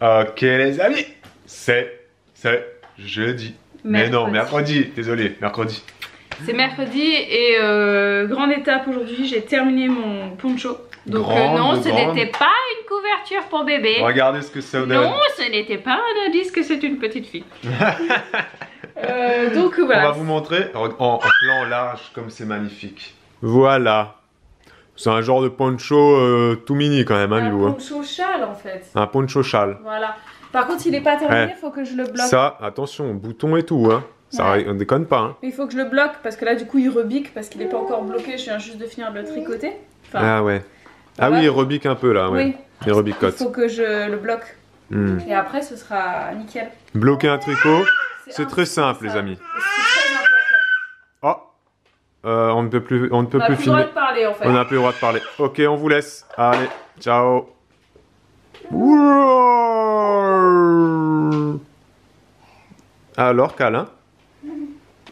Ok les amis, c'est jeudi. Mais non, mercredi, désolé, mercredi. C'est mercredi et grande étape aujourd'hui, j'ai terminé mon poncho. Donc non, ce n'était pas une couverture pour bébé. Regardez ce que ça donne. Non, ce n'était pas un indice que c'est une petite fille. Donc voilà. On va vous montrer en plan large comme c'est magnifique. Voilà. C'est un genre de poncho tout mini quand même, hein, Un Milou. poncho châle en fait. Un poncho châle. Voilà. Par contre, il n'est pas terminé, il faut que je le bloque. Ça, attention, bouton et tout, hein. Ça, Ouais. on déconne pas, hein. Il faut que je le bloque parce que là, du coup, il rebique parce qu'il n'est pas encore bloqué. Je viens juste de finir de le tricoter. Enfin, Ah ouais. Ah oui, il rebique un peu là, ouais. oui. Il rebicote. Il faut que je le bloque. Et après, ce sera nickel. Bloquer un tricot, c'est très simple, les amis. C'est très important. Oh, on ne peut plus, on ne peut On n'a plus plus le droit filmer. de parler en fait. On n'a plus le droit de parler. Ok, on vous laisse. Allez, ciao. Alors, câlin.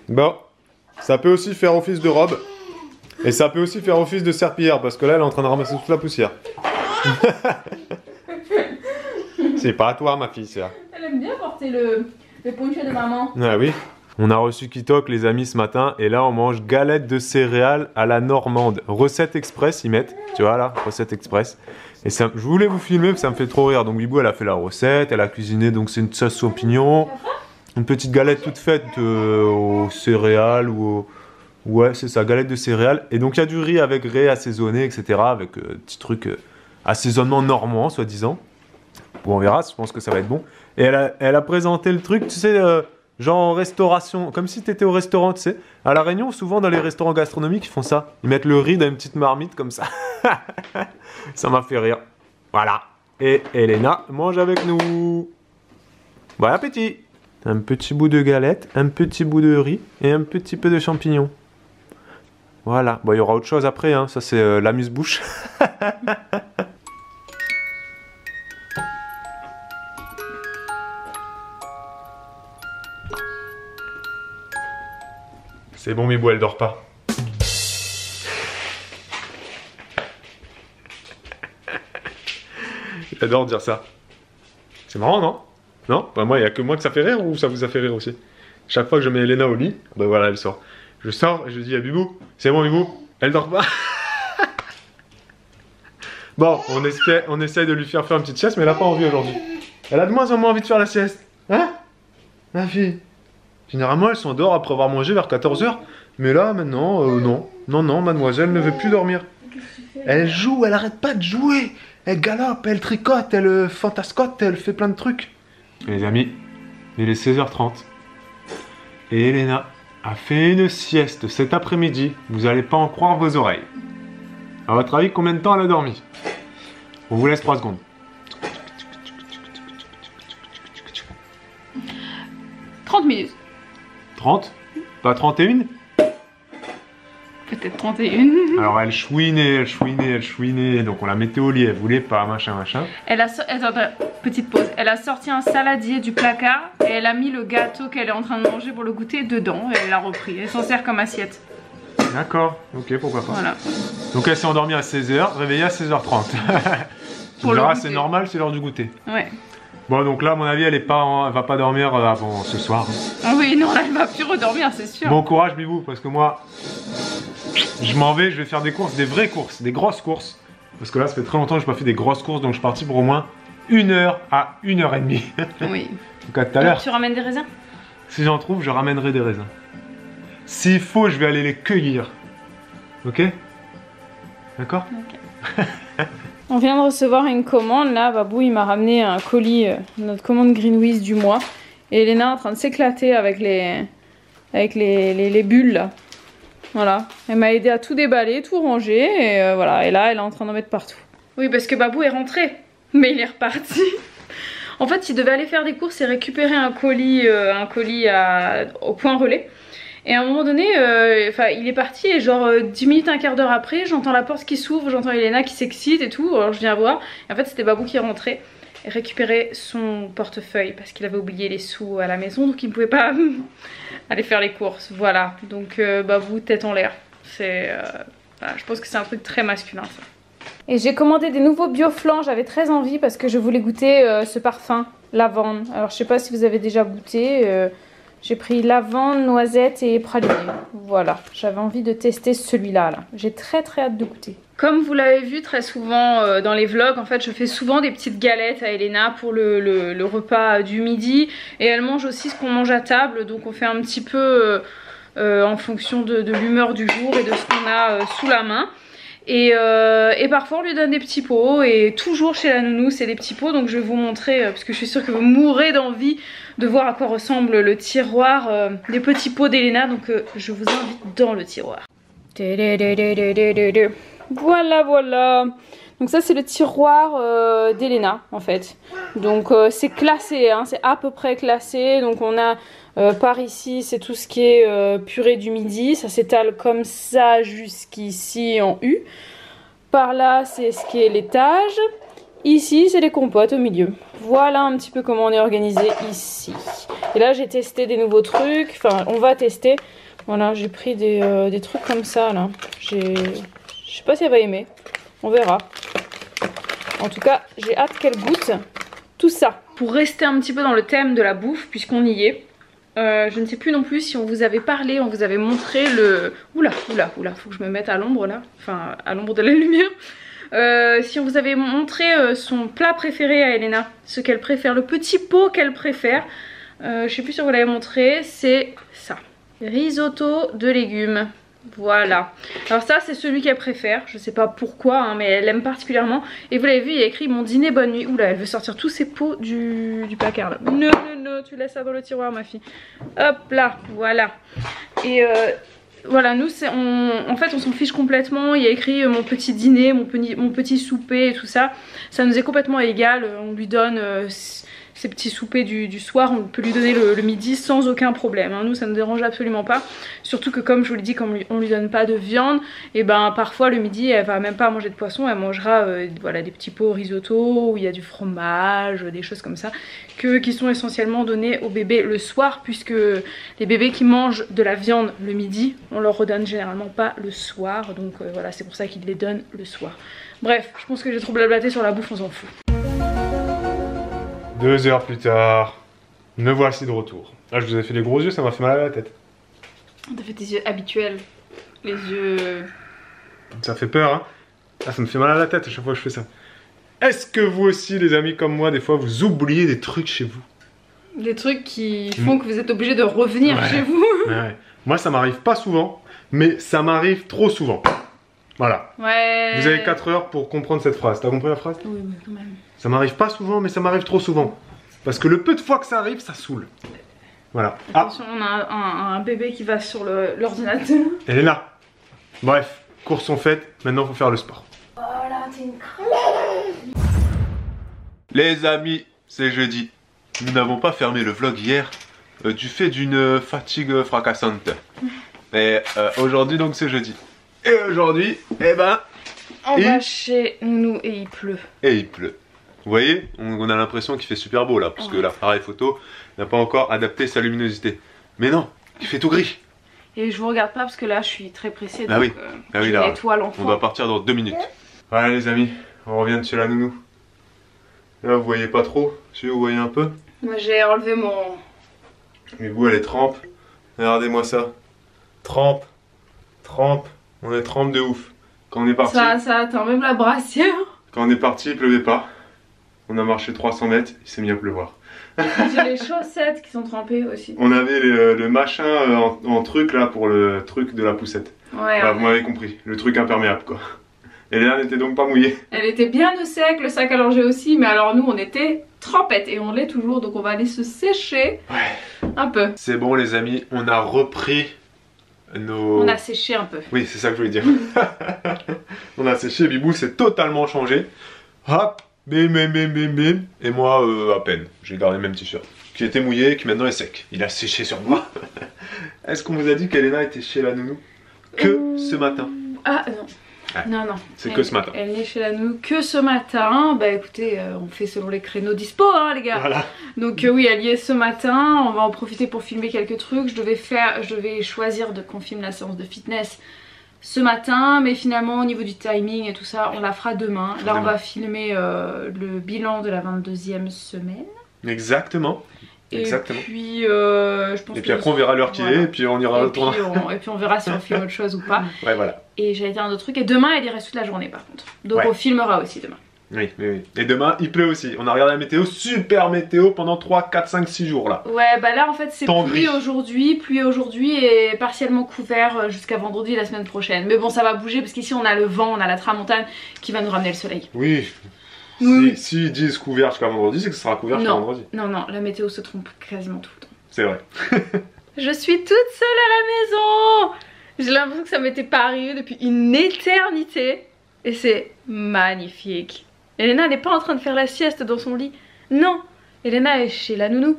Bon, ça peut aussi faire office de robe. Et ça peut aussi faire office de serpillière, parce que là, elle est en train de ramasser toute la poussière. C'est pas à toi, ma fille, ça. Elle aime bien porter le poncho de maman. Ah oui. On a reçu Kitok, les amis, ce matin. Et là, on mange galette de céréales à la normande. Recette express, ils mettent. Tu vois, là, recette express. Et ça, je voulais vous filmer, parce que ça me fait trop rire. Donc, Bibou, elle a fait la recette. Elle a cuisiné, donc c'est une sauce champignon. Une petite galette toute faite aux céréales ou au... Ouais, c'est ça, galette de céréales. Et donc, il y a du riz avec riz assaisonné, etc. Avec petit truc assaisonnement normand, soi-disant. Bon, on verra, je pense que ça va être bon. Et elle a présenté le truc, tu sais, genre en restauration, comme si tu étais au restaurant, tu sais. À La Réunion, souvent dans les restaurants gastronomiques, ils font ça. Ils mettent le riz dans une petite marmite comme ça. Ça m'a fait rire. Voilà. Et Elena mange avec nous. Bon appétit. Un petit bout de galette, un petit bout de riz et un petit peu de champignons. Voilà. Bon, il y aura autre chose après, hein. Ça c'est l'amuse-bouche. C'est bon, Mibou, elle dort pas. J'adore dire ça. C'est marrant, non? Non? Bah, moi, il n'y a que moi que ça fait rire ou ça vous a fait rire aussi? Chaque fois que je mets Elena au lit, bah voilà, elle sort. Je sors et je dis à Bibou, c'est bon, Bibou, elle dort pas. Bon, on essaie de lui faire une petite sieste, mais elle n'a pas envie aujourd'hui. Elle a de moins en moins envie de faire la sieste. Hein? Ma fille? Généralement, elle s'endort après avoir mangé vers 14 h. Mais là, maintenant, non. Non, mademoiselle ne veut plus dormir. Elle joue, elle arrête pas de jouer. Elle galope, elle tricote, elle fantascote, elle fait plein de trucs. Les amis, il est 16 h 30. Et Elena a fait une sieste cet après-midi. Vous n'allez pas en croire vos oreilles. À votre avis, combien de temps elle a dormi? On vous laisse 3 secondes. 30 minutes. 30? Pas 31? Peut-être 31. Alors elle chouinait, donc on la mettait au lit, elle voulait pas, machin. Attends, petite pause. Elle a sorti un saladier du placard et elle a mis le gâteau qu'elle est en train de manger pour le goûter dedans et elle l'a repris. Elle s'en sert comme assiette. D'accord, ok, pourquoi pas. Voilà. Donc elle s'est endormie à 16 h, réveillée à 16 h 30. Tu me diras, c'est normal, c'est l'heure du goûter. Ouais. Bon, donc là, à mon avis, elle va pas dormir avant ce soir. Ah oui, non, là, elle va plus redormir, c'est sûr. Bon courage, Bibou, parce que moi, je m'en vais, je vais faire des courses, des vraies courses, des grosses courses. Parce que là, ça fait très longtemps que je n'ai pas fait des grosses courses, donc je suis parti pour au moins 1 h à 1 h 30. Oui. Donc à tout à l'heure. Tu ramènes des raisins? Si j'en trouve, je ramènerai des raisins. S'il faut, je vais aller les cueillir. Ok? D'accord? Ok. On vient de recevoir une commande, là, Babou il m'a ramené un colis, notre commande Greenwiz du mois. Et Elena est en train de s'éclater avec les bulles là. Voilà, elle m'a aidé à tout déballer, tout ranger et voilà, et là elle est en train d'en mettre partout. Oui, parce que Babou est rentré, mais il est reparti. En fait, il devait aller faire des courses et récupérer un colis au point relais. Et à un moment donné, il est parti et genre 10 minutes, un quart d'heure après, j'entends la porte qui s'ouvre, j'entends Elena qui s'excite et tout. Alors je viens voir. Et en fait, c'était Babou qui est rentré et récupérait son portefeuille parce qu'il avait oublié les sous à la maison, donc il ne pouvait pas aller faire les courses. Voilà, donc Babou tête en l'air. C'est, voilà, je pense que c'est un truc très masculin ça. Et j'ai commandé des nouveaux bioflans, j'avais très envie parce que je voulais goûter ce parfum, lavande. Alors je sais pas si vous avez déjà goûté, j'ai pris lavande, noisette et praliné. Voilà, j'avais envie de tester celui-là. Là. J'ai très hâte de goûter. Comme vous l'avez vu très souvent dans les vlogs, en fait je fais souvent des petites galettes à Elena pour le repas du midi. Et elle mange aussi ce qu'on mange à table, donc on fait un petit peu en fonction de l'humeur du jour et de ce qu'on a sous la main. Et parfois on lui donne des petits pots et toujours chez la nounou c'est des petits pots, donc je vais vous montrer parce que je suis sûre que vous mourrez d'envie de voir à quoi ressemble le tiroir des petits pots d'Elena, donc je vous invite dans le tiroir. Voilà. Donc ça c'est le tiroir d'Elena en fait. Donc c'est classé, hein, c'est à peu près classé. Donc on a par ici c'est tout ce qui est purée du midi. Ça s'étale comme ça jusqu'ici en U. Par là c'est ce qui est l'étage. Ici c'est les compotes au milieu. Voilà un petit peu comment on est organisé ici. Et là j'ai testé des nouveaux trucs. Enfin on va tester. Voilà, j'ai pris des trucs comme ça là. Je sais pas si elle va aimer. On verra. En tout cas, j'ai hâte qu'elle goûte tout ça. Pour rester un petit peu dans le thème de la bouffe, puisqu'on y est, je ne sais plus non plus si on vous avait parlé, on vous avait montré le... Oula, faut que je me mette à l'ombre là. Enfin, à l'ombre de la lumière. Si on vous avait montré son plat préféré à Elena, ce qu'elle préfère, le petit pot qu'elle préfère. Je sais plus si on vous l'avait montré, c'est ça. Risotto de légumes. Voilà, alors ça c'est celui qu'elle préfère, je sais pas pourquoi hein, mais elle aime particulièrement. Et vous l'avez vu, il y a écrit mon dîner bonne nuit. Oula, elle veut sortir tous ses pots du placard là. Non, tu laisses ça dans le tiroir ma fille. Hop là, voilà. Et voilà, nous en fait on s'en fiche complètement. Il y a écrit mon petit dîner, mon petit souper et tout ça. Ça nous est complètement égal, on lui donne... ces petits soupers du soir, on peut lui donner le midi sans aucun problème, hein. Nous ça ne nous dérange absolument pas, surtout que comme je vous l'ai dit, comme on lui donne pas de viande, et ben parfois le midi elle va même pas manger de poisson, elle mangera voilà, des petits pots risotto où il y a du fromage, des choses comme ça, qui sont essentiellement donnés aux bébés le soir, puisque les bébés qui mangent de la viande le midi, on leur redonne généralement pas le soir, donc voilà, c'est pour ça qu'ils les donnent le soir. Bref, je pense que j'ai trop blablaté sur la bouffe, on s'en fout. 2 heures plus tard, me voici de retour. Là, je vous ai fait des gros yeux, ça m'a fait mal à la tête. T'as fait tes yeux habituels, les yeux... Ça fait peur, hein. Ah, ça me fait mal à la tête à chaque fois que je fais ça. Est-ce que vous aussi, les amis comme moi, des fois, vous oubliez des trucs chez vous? Des trucs qui font que vous êtes obligé de revenir chez vous. Ouais. Moi, ça m'arrive pas souvent, mais ça m'arrive trop souvent. Voilà. Ouais. Vous avez 4 heures pour comprendre cette phrase. T'as compris la phrase? Oui, mais quand même. Ça m'arrive pas souvent, mais ça m'arrive trop souvent. Parce que le peu de fois que ça arrive, ça saoule. Voilà. Attention, on a un bébé qui va sur l'ordinateur. Elle est là. Bref, courses sont faites, maintenant faut faire le sport. Oh là, t'es une crème. Les amis, c'est jeudi. Nous n'avons pas fermé le vlog hier du fait d'une fatigue fracassante. Et aujourd'hui donc c'est jeudi. Et aujourd'hui, eh ben... On va chez nous et il pleut. Et il pleut. Vous voyez, on a l'impression qu'il fait super beau là, parce que l'appareil photo n'a pas encore adapté sa luminosité. Mais non, il fait tout gris. Et je vous regarde pas parce que là je suis très pressée. Ah donc, oui, là, on doit partir dans 2 minutes. Voilà les amis, on revient de chez la nounou. Là vous voyez pas trop, si vous voyez un peu. Moi j'ai enlevé mon... Mais vous elle est trempe. Regardez-moi ça. Trempe. On est trempe de ouf. Quand on est parti... Ça atteint même la brassière. Quand on est parti il pleuvait pas. On a marché 300 mètres, il s'est mis à pleuvoir. J'ai les chaussettes qui sont trempées aussi. On avait le machin en truc là pour le truc de la poussette. Ouais. Enfin, vous m'avez compris, le truc imperméable quoi. Et là, elle n'était donc pas mouillée. Elle était bien au sec, le sac à langer aussi, mais alors nous on était trempettes et on l'est toujours, donc on va aller se sécher un peu. C'est bon les amis, on a repris nos... On a séché un peu. Oui, c'est ça que je voulais dire. On a séché, Bibou s'est totalement changé. Hop, bim. Et moi, à peine. J'ai gardé le même t-shirt. Qui était mouillé, qui maintenant est sec. Il a séché sur moi. Est-ce qu'on vous a dit qu'Elena était chez la nounou que ce matin? Ah non. Non. C'est que ce matin. Elle n'est chez la nounou que ce matin. Bah écoutez, on fait selon les créneaux dispo, hein les gars. Voilà. Donc oui, elle y est ce matin. On va en profiter pour filmer quelques trucs. Je devais choisir qu'on filme la séance de fitness ce matin, mais finalement au niveau du timing et tout ça, on la fera demain. Là on va filmer le bilan de la 22e semaine. Exactement. Et Exactement. puis, je pense et puis après on verra l'heure qu'il est et puis on ira au tournoi. Et puis on verra si on filme autre chose ou pas. Ouais, voilà. Et j'allais dire un autre truc, et demain elle y reste toute la journée par contre. Donc on filmera aussi demain. Oui, oui, oui. Et demain il pleut aussi. On a regardé la météo, super météo pendant 3, 4, 5, 6 jours là. Ouais, bah là en fait c'est pluie aujourd'hui et partiellement couvert jusqu'à vendredi la semaine prochaine. Mais bon, ça va bouger parce qu'ici on a le vent, on a la tramontane qui va nous ramener le soleil. Oui. Si ils disent couvert jusqu'à vendredi, c'est que ce sera couvert jusqu'à vendredi. Non, non, la météo se trompe quasiment tout le temps. C'est vrai. Je suis toute seule à la maison. J'ai l'impression que ça m'était pas arrivé depuis une éternité. Et c'est magnifique. Elena n'est pas en train de faire la sieste dans son lit. Non, Elena est chez la nounou.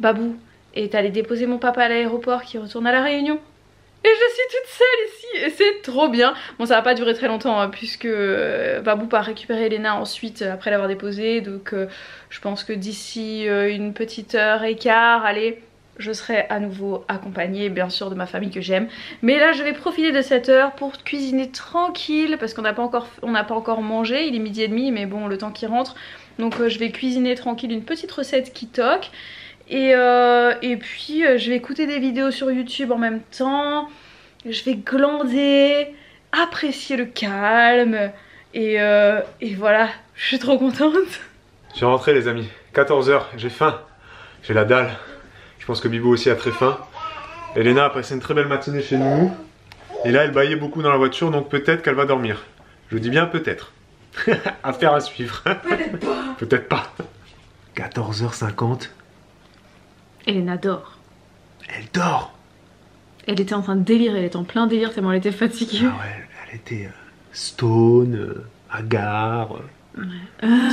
Babou est allé déposer mon papa à l'aéroport qui retourne à la Réunion. Et je suis toute seule ici et c'est trop bien. Bon, ça va pas durer très longtemps hein, puisque Babou part récupérer Elena ensuite après l'avoir déposée. Donc je pense que d'ici une petite heure et quart, allez, je serai à nouveau accompagnée bien sûr de ma famille que j'aime. Mais là je vais profiter de cette heure pour cuisiner tranquille parce qu'on n'a pas encore mangé. Il est 12h30 mais bon, le temps qu'il rentre. Donc je vais cuisiner tranquille une petite recette qui toque. Et puis je vais écouter des vidéos sur YouTube en même temps. Je vais glander, apprécier le calme. Et voilà, je suis trop contente. Je suis rentré les amis, 14 h, j'ai faim. J'ai la dalle. Je pense que Bibou aussi a très faim. Elena a passé une très belle matinée chez nous. Et là elle bâillait beaucoup dans la voiture donc peut-être qu'elle va dormir. Je vous dis bien peut-être. Affaire à suivre. Peut-être pas. Peut-être pas. 14 h 50. Elena dort. Elle dort. Elle était en train de délirer, elle était en plein délire tellement elle était fatiguée. Ah ouais, elle était stone, hagard,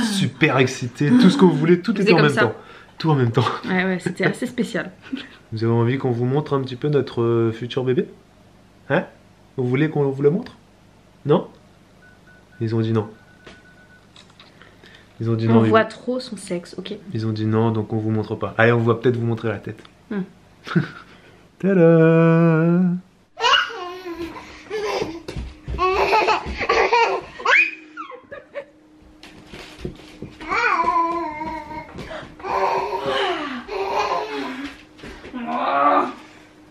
super excitée, tout ce que vous voulez, tout était en même temps. Tout en même temps. Ouais, ouais, c'était assez spécial. Vous avez envie qu'on vous montre un petit peu notre futur bébé? Hein? Vous voulez qu'on vous le montre? Non? Ils ont dit non. Ils ont dit non. On voit trop son sexe, ok. Ils ont dit non, donc on vous montre pas. Allez, on va peut-être vous montrer la tête. Tada!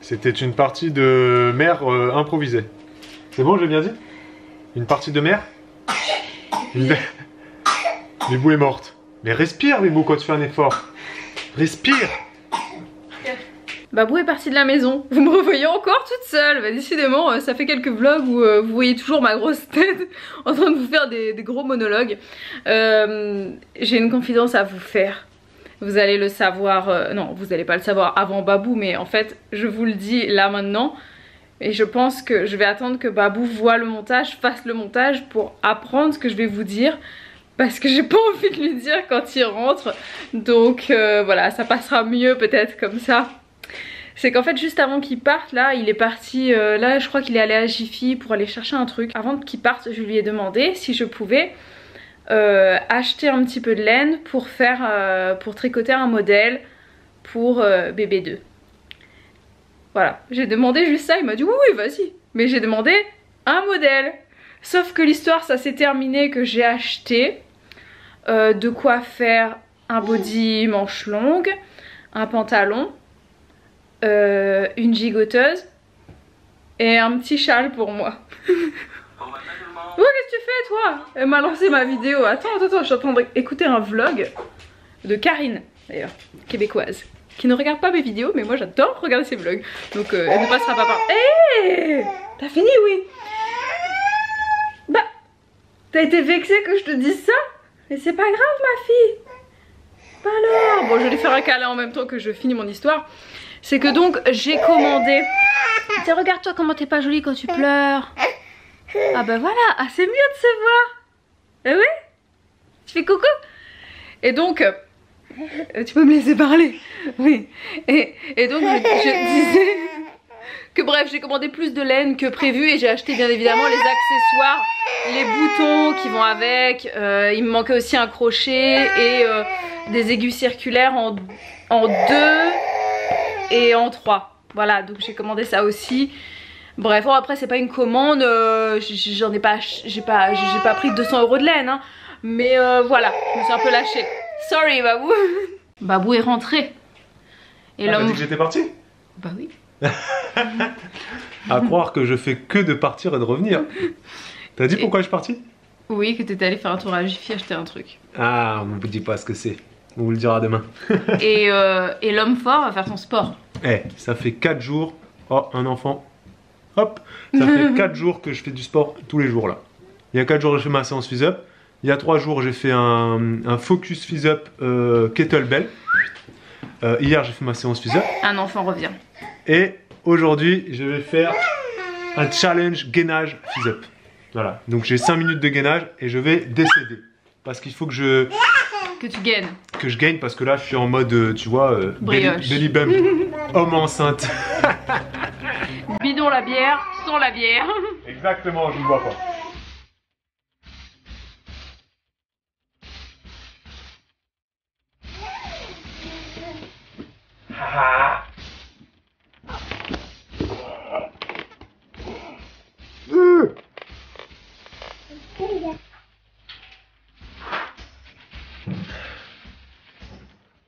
C'était une partie de mer improvisée. C'est bon, j'ai bien dit? Une partie de mer? Bibou est morte. Mais respire, Bibou, quand tu fais un effort. Respire! Babou est partie de la maison. Vous me revoyez encore toute seule. Bah, décidément, ça fait quelques vlogs où vous voyez toujours ma grosse tête en train de vous faire des gros monologues. J'ai une confidence à vous faire. Vous allez le savoir, non, vous n'allez pas le savoir avant Babou, mais en fait, je vous le dis là maintenant. Et je pense que je vais attendre que Babou voit le montage, fasse le montage pour apprendre ce que je vais vous dire. Parce que j'ai pas envie de lui dire quand il rentre. Donc voilà, ça passera mieux peut-être comme ça. C'est qu'en fait juste avant qu'il parte là, il est parti, là je crois qu'il est allé à Jiffy pour aller chercher un truc. Avant qu'il parte, je lui ai demandé si je pouvais acheter un petit peu de laine pour faire, pour tricoter un modèle pour bébé 2. Voilà, j'ai demandé juste ça, il m'a dit oui oui vas-y. Mais j'ai demandé un modèle. Sauf que l'histoire ça s'est terminé que j'ai acheté de quoi faire un body manche longue, un pantalon, une gigoteuse et un petit châle pour moi. Oh, qu'est-ce que tu fais toi? Elle m'a lancé ma vidéo. Attends, je suis en train d'écouter un vlog de Karine, d'ailleurs, québécoise, qui ne regarde pas mes vidéos, mais moi j'adore regarder ses vlogs. Donc elle ne passera pas par... Hé, t'as fini, oui? Bah, t'as été vexée que je te dise ça? Mais c'est pas grave, ma fille. Bah alors, bon, je vais lui faire un câlin en même temps que je finis mon histoire. C'est que donc j'ai commandé... Tiens, regarde-toi comment t'es pas jolie quand tu pleures. Ah bah voilà, ah, c'est mieux de se voir. Eh oui? Tu fais coucou? Et donc, tu peux me laisser parler? Oui. Et donc je disais que bref, j'ai commandé plus de laine que prévu et j'ai acheté bien évidemment les accessoires, les boutons qui vont avec. Il me manquait aussi un crochet et des aiguilles circulaires en 2 et en 3. Voilà, donc j'ai commandé ça aussi. Bref, bon, après c'est pas une commande, j'ai pas pris 200 € de laine, hein. Mais voilà, je me suis un peu lâchée. Sorry Babou. Babou est rentré. Et t'as dit que j'étais parti? Bah oui. À croire que je fais que de partir et de revenir. T'as dit pourquoi je suis parti? Oui, que t'étais allé faire un tour à la Jiffy acheter un truc. Ah, on vous dit pas ce que c'est. On vous le dira demain. Et l'homme fort va faire son sport. Eh, ça fait 4 jours. Oh, un enfant. Hop. Ça fait 4 jours que je fais du sport tous les jours là. Il y a 4 jours, j'ai fait ma séance phys-up. Il y a 3 jours, j'ai fait un focus phys-up kettlebell. Hier, j'ai fait ma séance phys-up. Un enfant revient. Et aujourd'hui, je vais faire un challenge gainage phys-up. Voilà. Donc j'ai 5 minutes de gainage et je vais décéder. Parce qu'il faut que tu gaines. Que je gagne parce que là, je suis en mode, tu vois, belly bump. Homme enceinte. Bidon la bière, sans la bière. Exactement, je ne vois pas.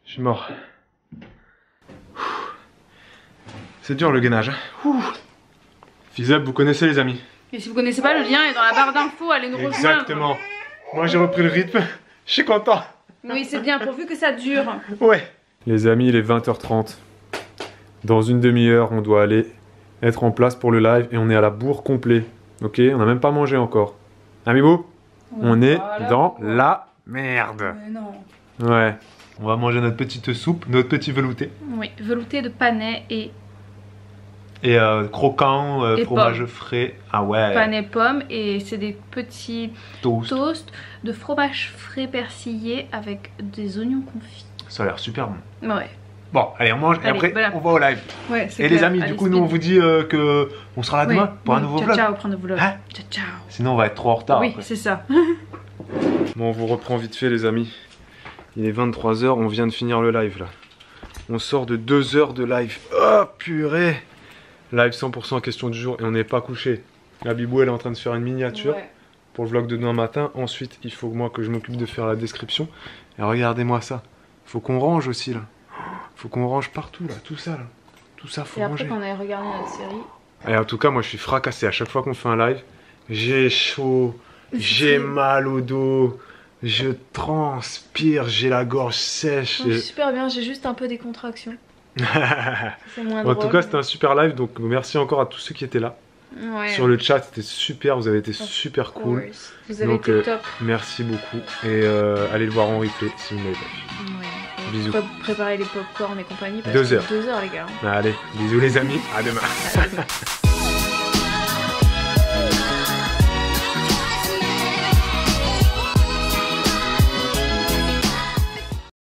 Je suis mort. C'est dur le gainage. Phys-up, vous connaissez les amis. Et si vous connaissez pas, le lien est dans la barre d'infos, allez nous rejoindre. Exactement. Moi j'ai repris le rythme. Je suis content. Oui, c'est bien, pourvu que ça dure. Ouais. Les amis, il est 20h30. Dans une demi-heure, on doit aller être en place pour le live et on est à la bourre complet. Ok, on n'a même pas mangé encore. Amibo, on est dans la merde. Mais non. Ouais. On va manger notre petite soupe, notre petit velouté. Oui, velouté de panais et croquant, et fromage pommes. frais. Ah ouais. Panais pommes et c'est des petits Toast. de fromage frais persillé avec des oignons confits. Ça a l'air super bon. Ouais. Bon, allez, on mange et Allez, après voilà. on va au live. Ouais, c'est Et les amis, du coup, nous on vous dit que on sera là demain pour un nouveau vlog. Ciao, pour un nouveau vlog. Hein? Ciao, ciao. Sinon, on va être trop en retard. Oui, après. c'est ça. Bon, on vous reprend vite fait, les amis. Il est 23 h, on vient de finir le live là. On sort de 2 heures de live. Oh purée! Live 100% question du jour et on n'est pas couché. La Bibou, elle est en train de faire une miniature pour le vlog de demain matin. Ensuite, il faut moi que je m'occupe de faire la description. Et regardez-moi ça. Faut qu'on range aussi là. Faut qu'on range partout là, tout ça là. Tout ça faut ranger. Et après qu'on ait regardé notre série. Et en tout cas, moi je suis fracassé à chaque fois qu'on fait un live. J'ai chaud, j'ai mal au dos, je transpire, j'ai la gorge sèche. Oh, super bien, j'ai juste un peu des contractions. C'est moins En drôle. tout cas, c'était un super live, donc merci encore à tous ceux qui étaient là. Ouais. Sur le chat, c'était super, vous avez été super cool. Vous avez Donc, été top. Merci beaucoup. Et allez le voir en replay si vous n'avez pas vu. Ouais. Bisous. Préparer les pop-corn et compagnie. 2 heures. 2 heures, les gars. Allez, bisous les amis, à demain. À demain.